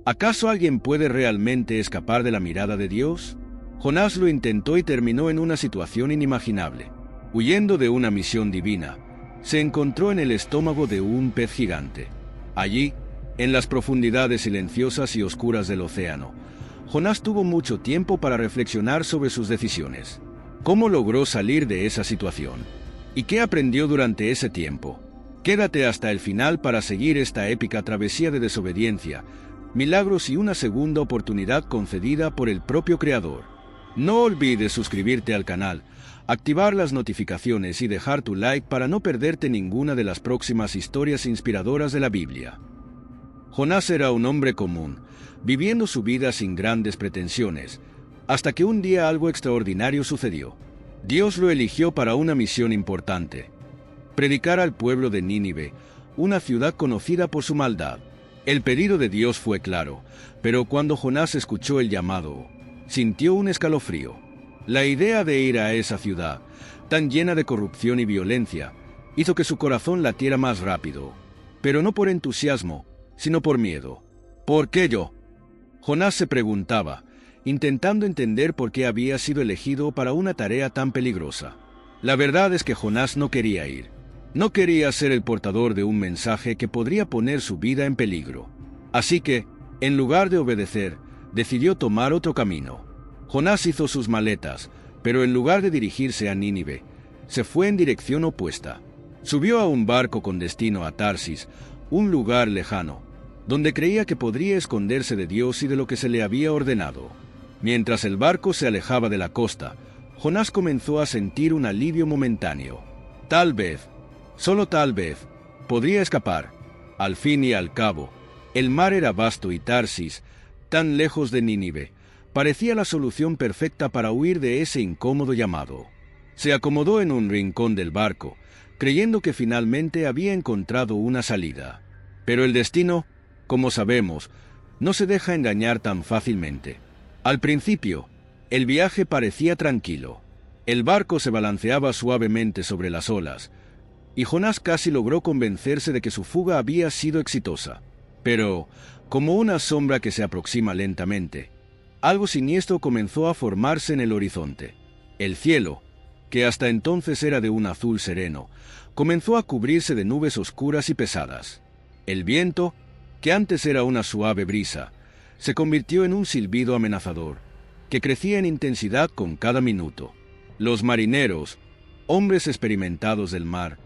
¿Acaso alguien puede realmente escapar de la mirada de Dios? Jonás lo intentó y terminó en una situación inimaginable. Huyendo de una misión divina, se encontró en el estómago de un pez gigante. Allí, en las profundidades silenciosas y oscuras del océano, Jonás tuvo mucho tiempo para reflexionar sobre sus decisiones. ¿Cómo logró salir de esa situación? ¿Y qué aprendió durante ese tiempo? Quédate hasta el final para seguir esta épica travesía de desobediencia, milagros y una segunda oportunidad concedida por el propio Creador. No olvides suscribirte al canal, activar las notificaciones y dejar tu like para no perderte ninguna de las próximas historias inspiradoras de la Biblia. Jonás era un hombre común, viviendo su vida sin grandes pretensiones, hasta que un día algo extraordinario sucedió. Dios lo eligió para una misión importante: predicar al pueblo de Nínive, una ciudad conocida por su maldad. El pedido de Dios fue claro, pero cuando Jonás escuchó el llamado, sintió un escalofrío. La idea de ir a esa ciudad, tan llena de corrupción y violencia, hizo que su corazón latiera más rápido, pero no por entusiasmo, sino por miedo. ¿Por qué yo? Jonás se preguntaba, intentando entender por qué había sido elegido para una tarea tan peligrosa. La verdad es que Jonás no quería ir. No quería ser el portador de un mensaje que podría poner su vida en peligro. Así que, en lugar de obedecer, decidió tomar otro camino. Jonás hizo sus maletas, pero en lugar de dirigirse a Nínive, se fue en dirección opuesta. Subió a un barco con destino a Tarsis, un lugar lejano, donde creía que podría esconderse de Dios y de lo que se le había ordenado. Mientras el barco se alejaba de la costa, Jonás comenzó a sentir un alivio momentáneo. Tal vez, solo tal vez, podría escapar. Al fin y al cabo, el mar era vasto y Tarsis, tan lejos de Nínive, parecía la solución perfecta para huir de ese incómodo llamado. Se acomodó en un rincón del barco, creyendo que finalmente había encontrado una salida. Pero el destino, como sabemos, no se deja engañar tan fácilmente. Al principio, el viaje parecía tranquilo. El barco se balanceaba suavemente sobre las olas, y Jonás casi logró convencerse de que su fuga había sido exitosa. Pero, como una sombra que se aproxima lentamente, algo siniestro comenzó a formarse en el horizonte. El cielo, que hasta entonces era de un azul sereno, comenzó a cubrirse de nubes oscuras y pesadas. El viento, que antes era una suave brisa, se convirtió en un silbido amenazador, que crecía en intensidad con cada minuto. Los marineros, hombres experimentados del mar,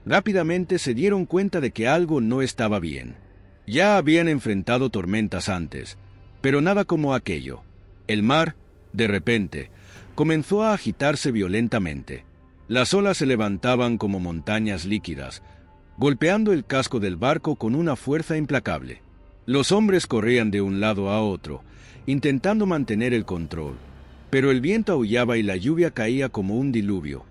rápidamente se dieron cuenta de que algo no estaba bien. Ya habían enfrentado tormentas antes, pero nada como aquello. El mar, de repente, comenzó a agitarse violentamente. Las olas se levantaban como montañas líquidas, golpeando el casco del barco con una fuerza implacable. Los hombres corrían de un lado a otro, intentando mantener el control, pero el viento aullaba y la lluvia caía como un diluvio,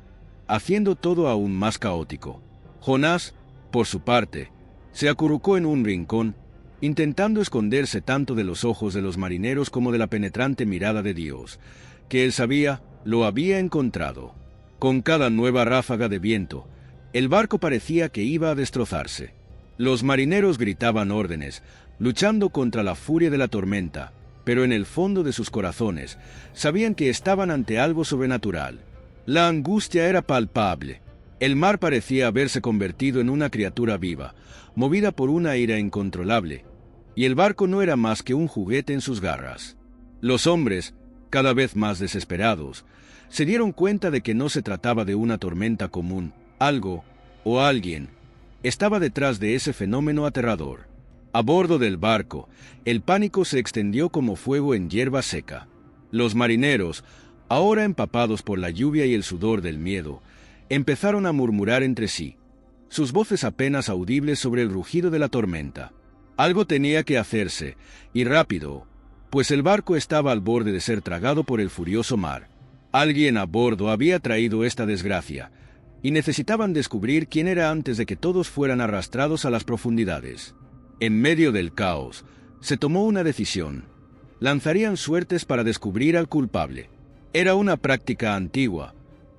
haciendo todo aún más caótico. Jonás, por su parte, se acurrucó en un rincón, intentando esconderse tanto de los ojos de los marineros como de la penetrante mirada de Dios, que él sabía lo había encontrado. Con cada nueva ráfaga de viento, el barco parecía que iba a destrozarse. Los marineros gritaban órdenes, luchando contra la furia de la tormenta, pero en el fondo de sus corazones sabían que estaban ante algo sobrenatural. La angustia era palpable. El mar parecía haberse convertido en una criatura viva, movida por una ira incontrolable, y el barco no era más que un juguete en sus garras. Los hombres, cada vez más desesperados, se dieron cuenta de que no se trataba de una tormenta común. Algo, o alguien, estaba detrás de ese fenómeno aterrador. A bordo del barco, el pánico se extendió como fuego en hierba seca. Los marineros, ahora empapados por la lluvia y el sudor del miedo, empezaron a murmurar entre sí, sus voces apenas audibles sobre el rugido de la tormenta. Algo tenía que hacerse, y rápido, pues el barco estaba al borde de ser tragado por el furioso mar. Alguien a bordo había traído esta desgracia, y necesitaban descubrir quién era antes de que todos fueran arrastrados a las profundidades. En medio del caos, se tomó una decisión. Lanzarían suertes para descubrir al culpable. Era una práctica antigua,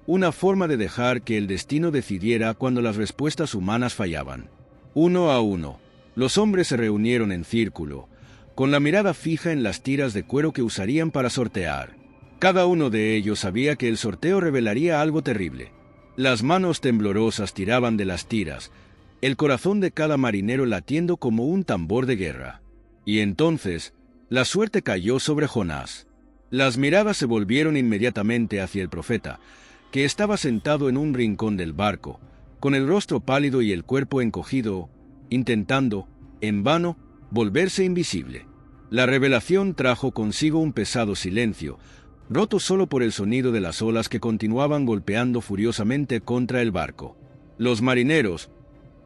una forma de dejar que el destino decidiera cuando las respuestas humanas fallaban. Uno a uno, los hombres se reunieron en círculo, con la mirada fija en las tiras de cuero que usarían para sortear. Cada uno de ellos sabía que el sorteo revelaría algo terrible. Las manos temblorosas tiraban de las tiras, el corazón de cada marinero latiendo como un tambor de guerra. Y entonces, la suerte cayó sobre Jonás. Las miradas se volvieron inmediatamente hacia el profeta, que estaba sentado en un rincón del barco, con el rostro pálido y el cuerpo encogido, intentando, en vano, volverse invisible. La revelación trajo consigo un pesado silencio, roto solo por el sonido de las olas que continuaban golpeando furiosamente contra el barco. Los marineros,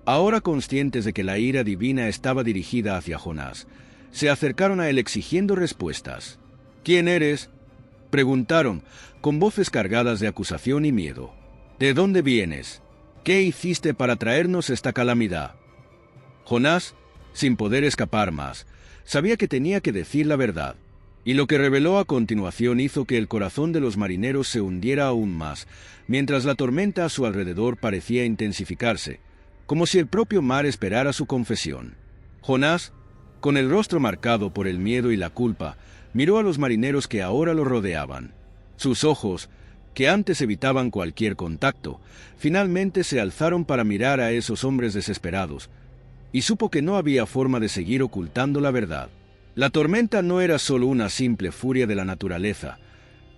ahora conscientes de que la ira divina estaba dirigida hacia Jonás, se acercaron a él exigiendo respuestas. «¿Quién eres?», preguntaron, con voces cargadas de acusación y miedo. «¿De dónde vienes? ¿Qué hiciste para traernos esta calamidad?». Jonás, sin poder escapar más, sabía que tenía que decir la verdad, y lo que reveló a continuación hizo que el corazón de los marineros se hundiera aún más, mientras la tormenta a su alrededor parecía intensificarse, como si el propio mar esperara su confesión. Jonás, con el rostro marcado por el miedo y la culpa, miró a los marineros que ahora lo rodeaban. Sus ojos, que antes evitaban cualquier contacto, finalmente se alzaron para mirar a esos hombres desesperados, y supo que no había forma de seguir ocultando la verdad. La tormenta no era solo una simple furia de la naturaleza,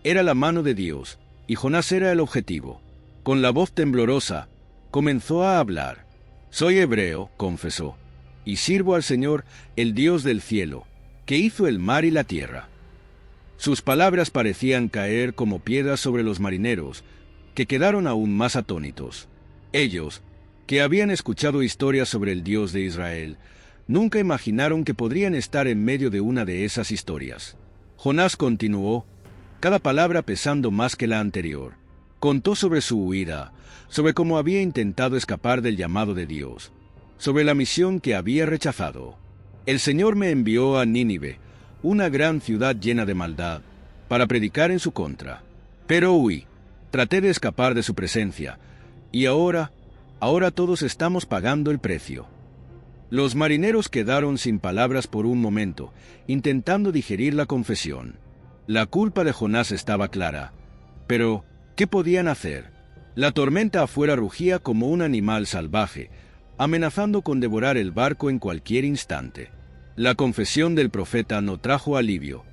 era la mano de Dios, y Jonás era el objetivo. Con la voz temblorosa, comenzó a hablar. «Soy hebreo», confesó, «y sirvo al Señor, el Dios del cielo, que hizo el mar y la tierra». Sus palabras parecían caer como piedras sobre los marineros, que quedaron aún más atónitos. Ellos, que habían escuchado historias sobre el Dios de Israel, nunca imaginaron que podrían estar en medio de una de esas historias. Jonás continuó, cada palabra pesando más que la anterior. Contó sobre su huida, sobre cómo había intentado escapar del llamado de Dios, sobre la misión que había rechazado. «El Señor me envió a Nínive, una gran ciudad llena de maldad, para predicar en su contra. Pero huí, traté de escapar de su presencia, y ahora todos estamos pagando el precio». Los marineros quedaron sin palabras por un momento, intentando digerir la confesión. La culpa de Jonás estaba clara, pero ¿qué podían hacer? La tormenta afuera rugía como un animal salvaje, amenazando con devorar el barco en cualquier instante. La confesión del profeta no trajo alivio.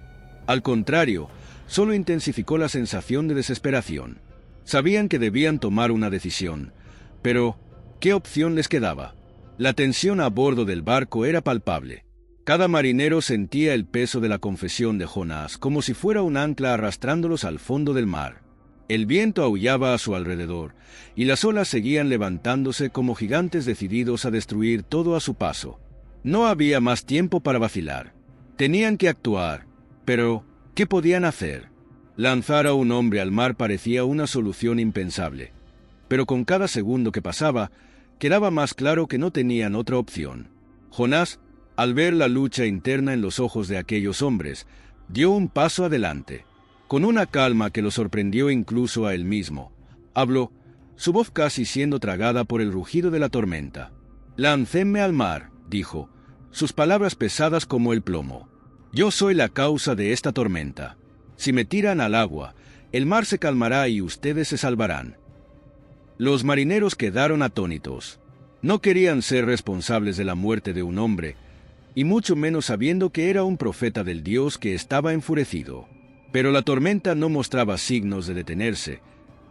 Al contrario, solo intensificó la sensación de desesperación. Sabían que debían tomar una decisión, pero ¿qué opción les quedaba? La tensión a bordo del barco era palpable. Cada marinero sentía el peso de la confesión de Jonás como si fuera un ancla arrastrándolos al fondo del mar. El viento aullaba a su alrededor, y las olas seguían levantándose como gigantes decididos a destruir todo a su paso. No había más tiempo para vacilar. Tenían que actuar, pero ¿qué podían hacer? Lanzar a un hombre al mar parecía una solución impensable, pero con cada segundo que pasaba, quedaba más claro que no tenían otra opción. Jonás, al ver la lucha interna en los ojos de aquellos hombres, dio un paso adelante. Con una calma que lo sorprendió incluso a él mismo, habló, su voz casi siendo tragada por el rugido de la tormenta. «Láncéme al mar», dijo, sus palabras pesadas como el plomo. «Yo soy la causa de esta tormenta. Si me tiran al agua, el mar se calmará y ustedes se salvarán». Los marineros quedaron atónitos. No querían ser responsables de la muerte de un hombre, y mucho menos sabiendo que era un profeta del Dios que estaba enfurecido. Pero la tormenta no mostraba signos de detenerse,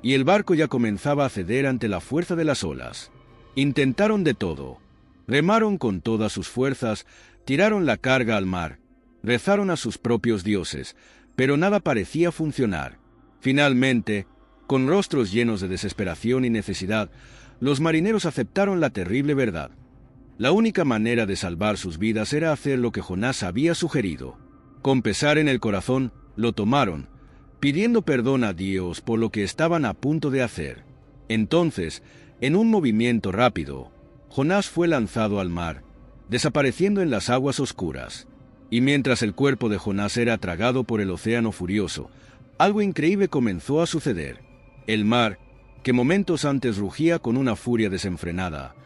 y el barco ya comenzaba a ceder ante la fuerza de las olas. Intentaron de todo. Remaron con todas sus fuerzas, tiraron la carga al mar, rezaron a sus propios dioses, pero nada parecía funcionar. Finalmente, con rostros llenos de desesperación y necesidad, los marineros aceptaron la terrible verdad. La única manera de salvar sus vidas era hacer lo que Jonás había sugerido. Con pesar en el corazón, lo tomaron, pidiendo perdón a Dios por lo que estaban a punto de hacer. Entonces, en un movimiento rápido, Jonás fue lanzado al mar, desapareciendo en las aguas oscuras. Y mientras el cuerpo de Jonás era tragado por el océano furioso, algo increíble comenzó a suceder. El mar, que momentos antes rugía con una furia desenfrenada,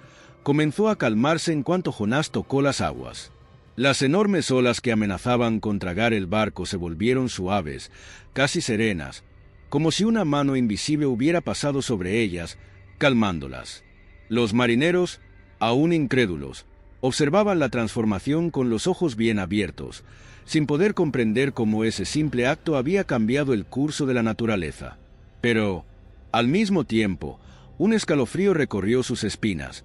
comenzó a calmarse en cuanto Jonás tocó las aguas. Las enormes olas que amenazaban con tragar el barco se volvieron suaves, casi serenas, como si una mano invisible hubiera pasado sobre ellas, calmándolas. Los marineros, aún incrédulos, observaban la transformación con los ojos bien abiertos, sin poder comprender cómo ese simple acto había cambiado el curso de la naturaleza. Pero, al mismo tiempo, un escalofrío recorrió sus espinas,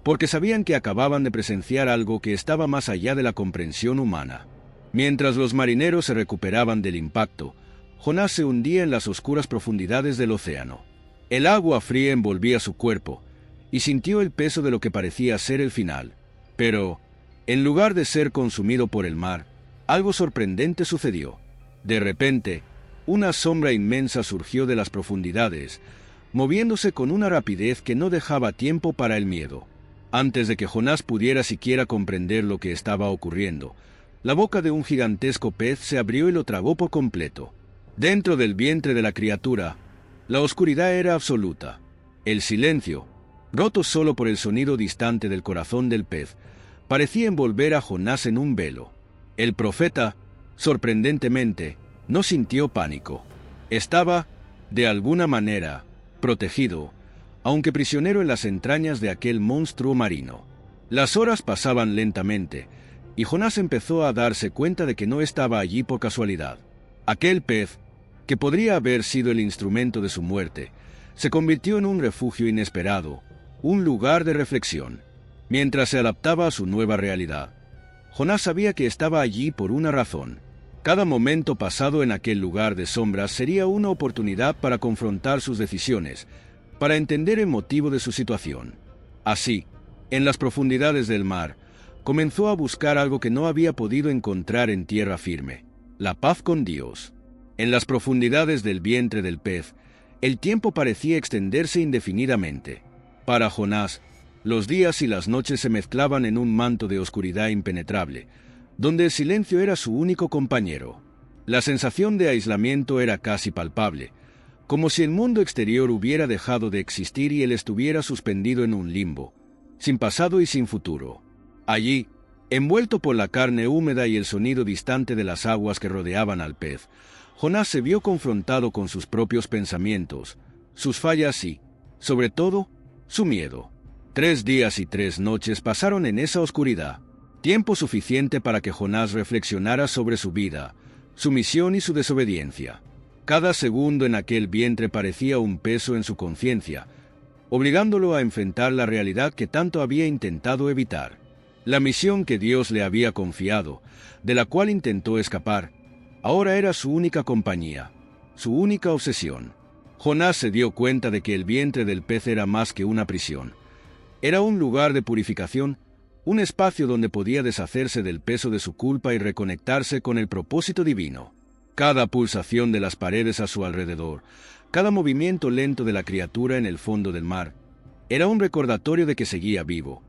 porque sabían que acababan de presenciar algo que estaba más allá de la comprensión humana. Mientras los marineros se recuperaban del impacto, Jonás se hundía en las oscuras profundidades del océano. El agua fría envolvía su cuerpo, y sintió el peso de lo que parecía ser el final. Pero, en lugar de ser consumido por el mar, algo sorprendente sucedió. De repente, una sombra inmensa surgió de las profundidades, moviéndose con una rapidez que no dejaba tiempo para el miedo. Antes de que Jonás pudiera siquiera comprender lo que estaba ocurriendo, la boca de un gigantesco pez se abrió y lo tragó por completo. Dentro del vientre de la criatura, la oscuridad era absoluta. El silencio, roto solo por el sonido distante del corazón del pez, parecía envolver a Jonás en un velo. El profeta, sorprendentemente, no sintió pánico. Estaba, de alguna manera, protegido, aunque prisionero en las entrañas de aquel monstruo marino. Las horas pasaban lentamente, y Jonás empezó a darse cuenta de que no estaba allí por casualidad. Aquel pez, que podría haber sido el instrumento de su muerte, se convirtió en un refugio inesperado, un lugar de reflexión. Mientras se adaptaba a su nueva realidad, Jonás sabía que estaba allí por una razón. Cada momento pasado en aquel lugar de sombras sería una oportunidad para confrontar sus decisiones, para entender el motivo de su situación. Así, en las profundidades del mar, comenzó a buscar algo que no había podido encontrar en tierra firme: la paz con Dios. En las profundidades del vientre del pez, el tiempo parecía extenderse indefinidamente. Para Jonás, los días y las noches se mezclaban en un manto de oscuridad impenetrable, donde el silencio era su único compañero. La sensación de aislamiento era casi palpable, como si el mundo exterior hubiera dejado de existir y él estuviera suspendido en un limbo, sin pasado y sin futuro. Allí, envuelto por la carne húmeda y el sonido distante de las aguas que rodeaban al pez, Jonás se vio confrontado con sus propios pensamientos, sus fallas y, sobre todo, su miedo. 3 días y 3 noches pasaron en esa oscuridad, tiempo suficiente para que Jonás reflexionara sobre su vida, su misión y su desobediencia. Cada segundo en aquel vientre parecía un peso en su conciencia, obligándolo a enfrentar la realidad que tanto había intentado evitar. La misión que Dios le había confiado, de la cual intentó escapar, ahora era su única compañía, su única obsesión. Jonás se dio cuenta de que el vientre del pez era más que una prisión. Era un lugar de purificación, un espacio donde podía deshacerse del peso de su culpa y reconectarse con el propósito divino. Cada pulsación de las paredes a su alrededor, cada movimiento lento de la criatura en el fondo del mar, era un recordatorio de que seguía vivo,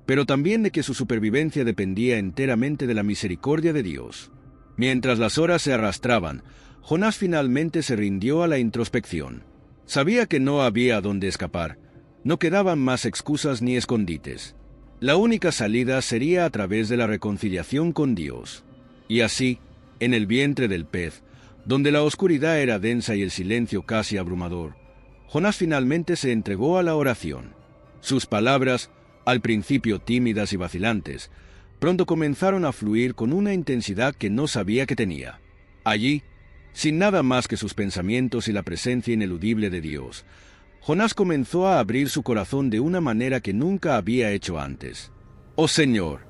pero también de que su supervivencia dependía enteramente de la misericordia de Dios. Mientras las horas se arrastraban, Jonás finalmente se rindió a la introspección. Sabía que no había a dónde escapar, no quedaban más excusas ni escondites. La única salida sería a través de la reconciliación con Dios. Y así, en el vientre del pez, donde la oscuridad era densa y el silencio casi abrumador, Jonás finalmente se entregó a la oración. Sus palabras, al principio tímidas y vacilantes, pronto comenzaron a fluir con una intensidad que no sabía que tenía. Allí, sin nada más que sus pensamientos y la presencia ineludible de Dios, Jonás comenzó a abrir su corazón de una manera que nunca había hecho antes. «Oh Señor»,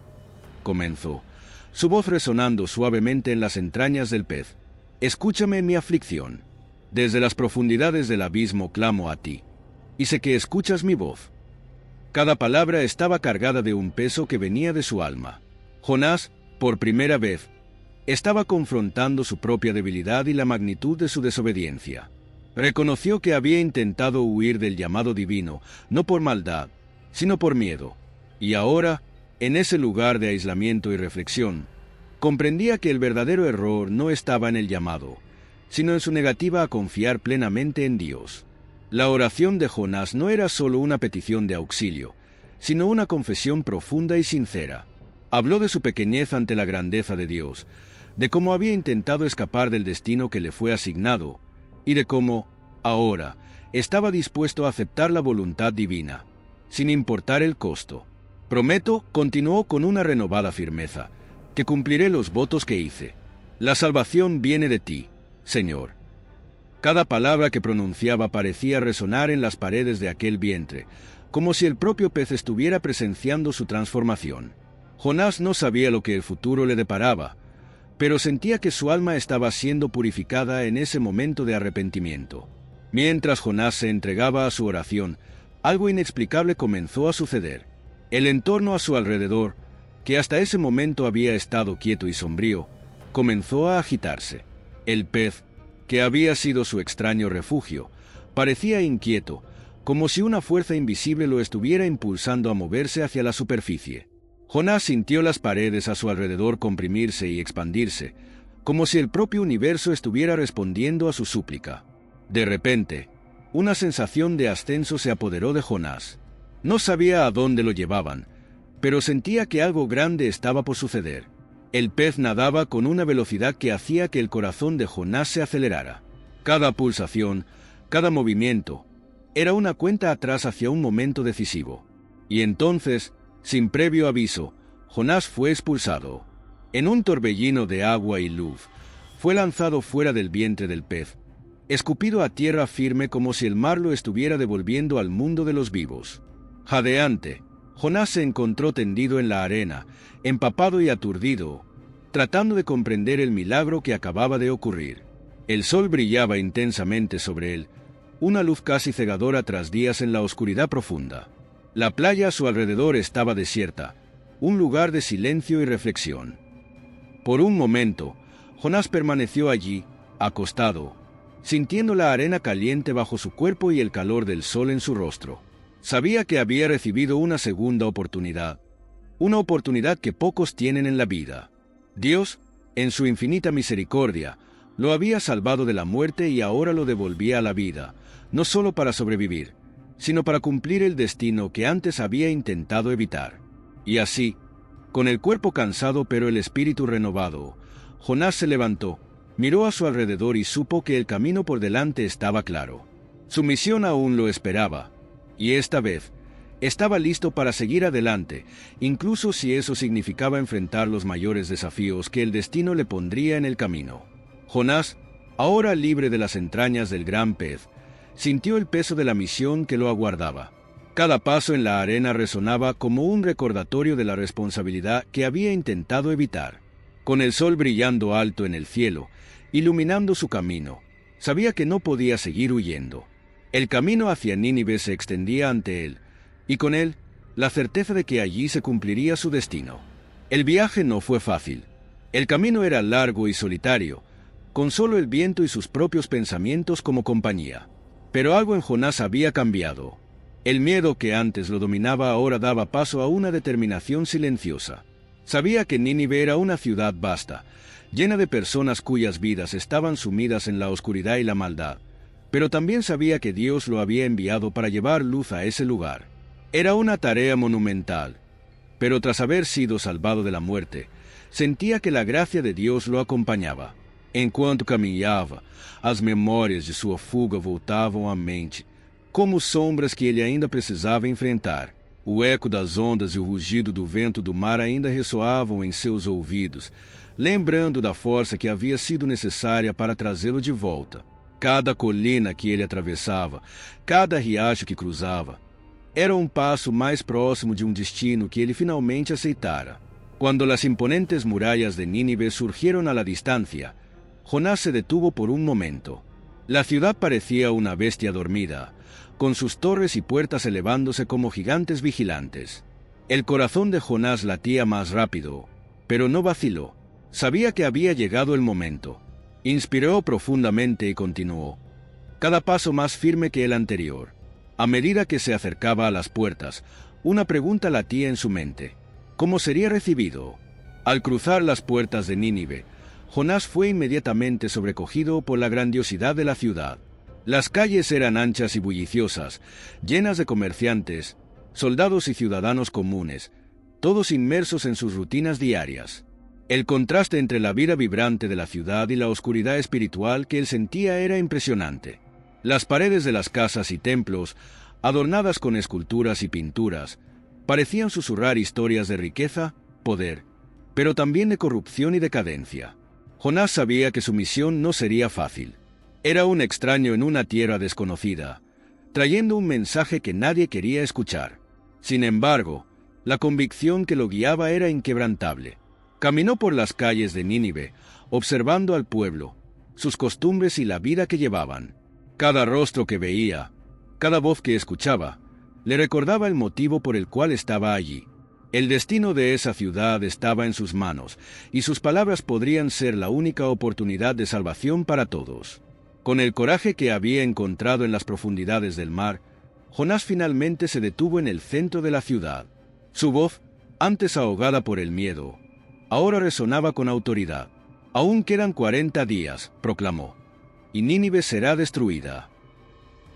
comenzó, su voz resonando suavemente en las entrañas del pez, «escúchame en mi aflicción. Desde las profundidades del abismo clamo a ti, y sé que escuchas mi voz». Cada palabra estaba cargada de un peso que venía de su alma. Jonás, por primera vez, estaba confrontando su propia debilidad y la magnitud de su desobediencia. Reconoció que había intentado huir del llamado divino, no por maldad, sino por miedo. Y ahora, en ese lugar de aislamiento y reflexión, comprendía que el verdadero error no estaba en el llamado, sino en su negativa a confiar plenamente en Dios. La oración de Jonás no era solo una petición de auxilio, sino una confesión profunda y sincera. Habló de su pequeñez ante la grandeza de Dios, de cómo había intentado escapar del destino que le fue asignado, y de cómo, ahora, estaba dispuesto a aceptar la voluntad divina, sin importar el costo. Prometo, continuó con una renovada firmeza, que cumpliré los votos que hice. La salvación viene de ti, Señor. Cada palabra que pronunciaba parecía resonar en las paredes de aquel vientre, como si el propio pez estuviera presenciando su transformación. Jonás no sabía lo que el futuro le deparaba, pero sentía que su alma estaba siendo purificada en ese momento de arrepentimiento. Mientras Jonás se entregaba a su oración, algo inexplicable comenzó a suceder. El entorno a su alrededor, que hasta ese momento había estado quieto y sombrío, comenzó a agitarse. El pez, que había sido su extraño refugio, parecía inquieto, como si una fuerza invisible lo estuviera impulsando a moverse hacia la superficie. Jonás sintió las paredes a su alrededor comprimirse y expandirse, como si el propio universo estuviera respondiendo a su súplica. De repente, una sensación de ascenso se apoderó de Jonás. No sabía a dónde lo llevaban, pero sentía que algo grande estaba por suceder. El pez nadaba con una velocidad que hacía que el corazón de Jonás se acelerara. Cada pulsación, cada movimiento, era una cuenta atrás hacia un momento decisivo. Y entonces, sin previo aviso, Jonás fue expulsado. En un torbellino de agua y luz, fue lanzado fuera del vientre del pez, escupido a tierra firme como si el mar lo estuviera devolviendo al mundo de los vivos. Jadeante, Jonás se encontró tendido en la arena, empapado y aturdido, tratando de comprender el milagro que acababa de ocurrir. El sol brillaba intensamente sobre él, una luz casi cegadora tras días en la oscuridad profunda. La playa a su alrededor estaba desierta, un lugar de silencio y reflexión. Por un momento, Jonás permaneció allí, acostado, sintiendo la arena caliente bajo su cuerpo y el calor del sol en su rostro. Sabía que había recibido una segunda oportunidad, una oportunidad que pocos tienen en la vida. Dios, en su infinita misericordia, lo había salvado de la muerte y ahora lo devolvía a la vida, no solo para sobrevivir, sino para cumplir el destino que antes había intentado evitar. Y así, con el cuerpo cansado pero el espíritu renovado, Jonás se levantó, miró a su alrededor y supo que el camino por delante estaba claro. Su misión aún lo esperaba, y esta vez, estaba listo para seguir adelante, incluso si eso significaba enfrentar los mayores desafíos que el destino le pondría en el camino. Jonás, ahora libre de las entrañas del gran pez, sintió el peso de la misión que lo aguardaba. Cada paso en la arena resonaba como un recordatorio de la responsabilidad que había intentado evitar. Con el sol brillando alto en el cielo, iluminando su camino, sabía que no podía seguir huyendo. El camino hacia Nínive se extendía ante él, y con él, la certeza de que allí se cumpliría su destino. El viaje no fue fácil. El camino era largo y solitario, con solo el viento y sus propios pensamientos como compañía. Pero algo en Jonás había cambiado. El miedo que antes lo dominaba ahora daba paso a una determinación silenciosa. Sabía que Nínive era una ciudad vasta, llena de personas cuyas vidas estaban sumidas en la oscuridad y la maldad, pero también sabía que Dios lo había enviado para llevar luz a ese lugar. Era una tarea monumental, pero tras haber sido salvado de la muerte, sentía que la gracia de Dios lo acompañava. Enquanto caminhava, as memórias de sua fuga voltavam à mente, como sombras que ele ainda precisava enfrentar. O eco das ondas e o rugido do vento do mar ainda ressoavam em seus ouvidos, lembrando da força que havia sido necessária para trazê-lo de volta. Cada colina que ele atravessava, cada riacho que cruzava, era um passo mais próximo de um destino que ele finalmente aceitara. Cuando las imponentes murallas de Nínive surgieron a la distancia, Jonás se detuvo por un momento. La ciudad parecía una bestia dormida, con sus torres y puertas elevándose como gigantes vigilantes. El corazón de Jonás latía más rápido, pero no vaciló. Sabía que había llegado el momento. Inspiró profundamente y continuó, cada paso más firme que el anterior. A medida que se acercaba a las puertas, una pregunta latía en su mente. ¿Cómo sería recibido? Al cruzar las puertas de Nínive, Jonás fue inmediatamente sobrecogido por la grandiosidad de la ciudad. Las calles eran anchas y bulliciosas, llenas de comerciantes, soldados y ciudadanos comunes, todos inmersos en sus rutinas diarias. El contraste entre la vida vibrante de la ciudad y la oscuridad espiritual que él sentía era impresionante. Las paredes de las casas y templos, adornadas con esculturas y pinturas, parecían susurrar historias de riqueza, poder, pero también de corrupción y decadencia. Jonás sabía que su misión no sería fácil. Era un extraño en una tierra desconocida, trayendo un mensaje que nadie quería escuchar. Sin embargo, la convicción que lo guiaba era inquebrantable. Caminó por las calles de Nínive, observando al pueblo, sus costumbres y la vida que llevaban. Cada rostro que veía, cada voz que escuchaba, le recordaba el motivo por el cual estaba allí. El destino de esa ciudad estaba en sus manos, y sus palabras podrían ser la única oportunidad de salvación para todos. Con el coraje que había encontrado en las profundidades del mar, Jonás finalmente se detuvo en el centro de la ciudad. Su voz, antes ahogada por el miedo, ahora resonaba con autoridad. «Aún quedan 40 días», proclamó, «y Nínive será destruida».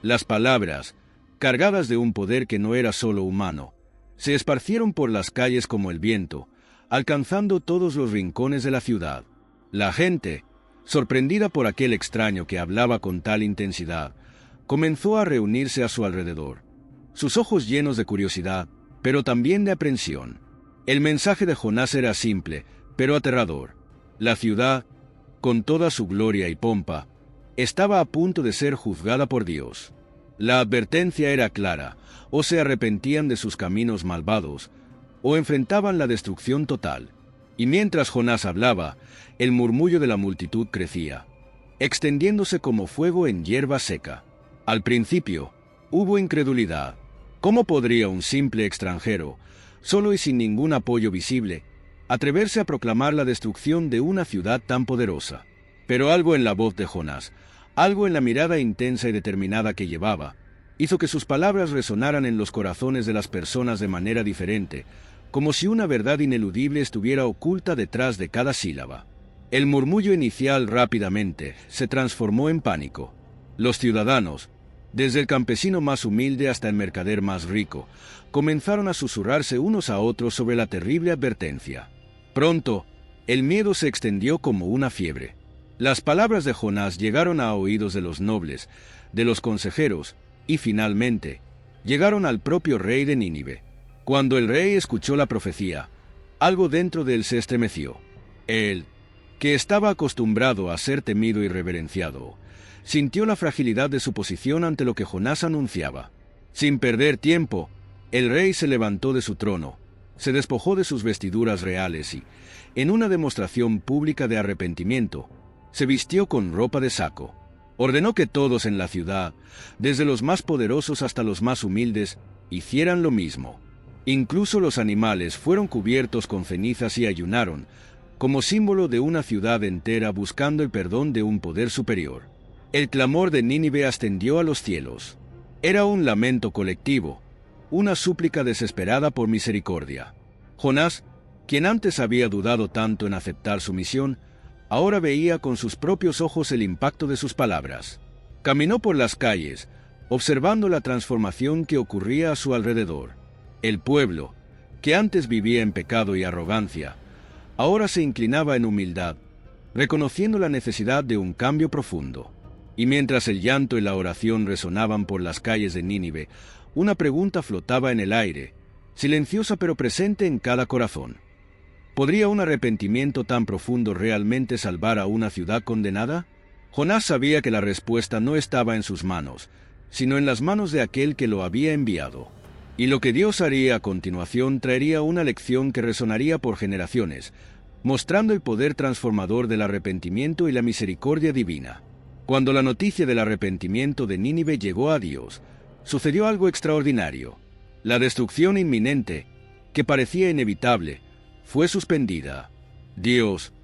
Las palabras, cargadas de un poder que no era solo humano, se esparcieron por las calles como el viento, alcanzando todos los rincones de la ciudad. La gente, sorprendida por aquel extraño que hablaba con tal intensidad, comenzó a reunirse a su alrededor, sus ojos llenos de curiosidad, pero también de aprensión. El mensaje de Jonás era simple, pero aterrador. La ciudad, con toda su gloria y pompa, estaba a punto de ser juzgada por Dios. La advertencia era clara: o se arrepentían de sus caminos malvados, o enfrentaban la destrucción total. Y mientras Jonás hablaba, el murmullo de la multitud crecía, extendiéndose como fuego en hierba seca. Al principio, hubo incredulidad. ¿Cómo podría un simple extranjero, solo y sin ningún apoyo visible, atreverse a proclamar la destrucción de una ciudad tan poderosa? Pero algo en la voz de Jonás, algo en la mirada intensa y determinada que llevaba, hizo que sus palabras resonaran en los corazones de las personas de manera diferente, como si una verdad ineludible estuviera oculta detrás de cada sílaba. El murmullo inicial rápidamente se transformó en pánico. Los ciudadanos, desde el campesino más humilde hasta el mercader más rico, comenzaron a susurrarse unos a otros sobre la terrible advertencia. Pronto, el miedo se extendió como una fiebre. Las palabras de Jonás llegaron a oídos de los nobles, de los consejeros, y finalmente, llegaron al propio rey de Nínive. Cuando el rey escuchó la profecía, algo dentro de él se estremeció. Él, que estaba acostumbrado a ser temido y reverenciado, sintió la fragilidad de su posición ante lo que Jonás anunciaba. Sin perder tiempo, el rey se levantó de su trono, se despojó de sus vestiduras reales y, en una demostración pública de arrepentimiento, se vistió con ropa de saco. Ordenó que todos en la ciudad, desde los más poderosos hasta los más humildes, hicieran lo mismo. Incluso los animales fueron cubiertos con cenizas y ayunaron, como símbolo de una ciudad entera buscando el perdón de un poder superior. El clamor de Nínive ascendió a los cielos. Era un lamento colectivo, una súplica desesperada por misericordia. Jonás, quien antes había dudado tanto en aceptar su misión, ahora veía con sus propios ojos el impacto de sus palabras. Caminó por las calles, observando la transformación que ocurría a su alrededor. El pueblo, que antes vivía en pecado y arrogancia, ahora se inclinaba en humildad, reconociendo la necesidad de un cambio profundo. Y mientras el llanto y la oración resonaban por las calles de Nínive, una pregunta flotaba en el aire, silenciosa pero presente en cada corazón. ¿Podría un arrepentimiento tan profundo realmente salvar a una ciudad condenada? Jonás sabía que la respuesta no estaba en sus manos, sino en las manos de aquel que lo había enviado. Y lo que Dios haría a continuación traería una lección que resonaría por generaciones, mostrando el poder transformador del arrepentimiento y la misericordia divina. Cuando la noticia del arrepentimiento de Nínive llegó a Dios, sucedió algo extraordinario. La destrucción inminente, que parecía inevitable, fue suspendida. Dios,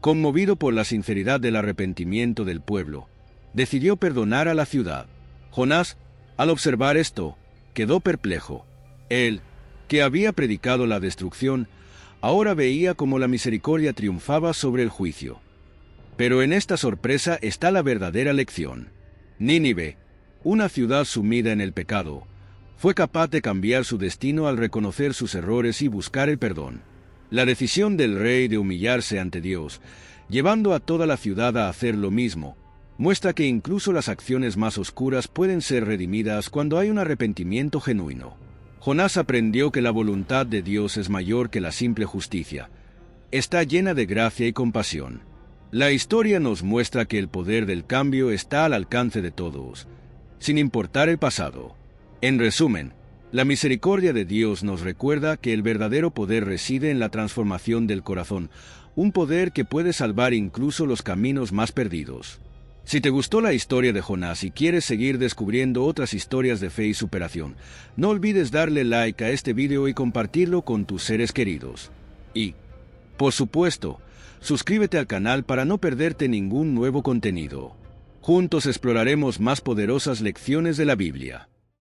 conmovido por la sinceridad del arrepentimiento del pueblo, decidió perdonar a la ciudad. Jonás, al observar esto, quedó perplejo. Él, que había predicado la destrucción, ahora veía cómo la misericordia triunfaba sobre el juicio. Pero en esta sorpresa está la verdadera lección. Nínive, una ciudad sumida en el pecado, Fue capaz de cambiar su destino al reconocer sus errores y buscar el perdón. La decisión del rey de humillarse ante Dios, llevando a toda la ciudad a hacer lo mismo, muestra que incluso las acciones más oscuras pueden ser redimidas cuando hay un arrepentimiento genuino. Jonás aprendió que la voluntad de Dios es mayor que la simple justicia. Está llena de gracia y compasión. La historia nos muestra que el poder del cambio está al alcance de todos, sin importar el pasado. En resumen, la misericordia de Dios nos recuerda que el verdadero poder reside en la transformación del corazón, un poder que puede salvar incluso los caminos más perdidos. Si te gustó la historia de Jonás y quieres seguir descubriendo otras historias de fe y superación, no olvides darle like a este video y compartirlo con tus seres queridos. Y, por supuesto, suscríbete al canal para no perderte ningún nuevo contenido. Juntos exploraremos más poderosas lecciones de la Biblia.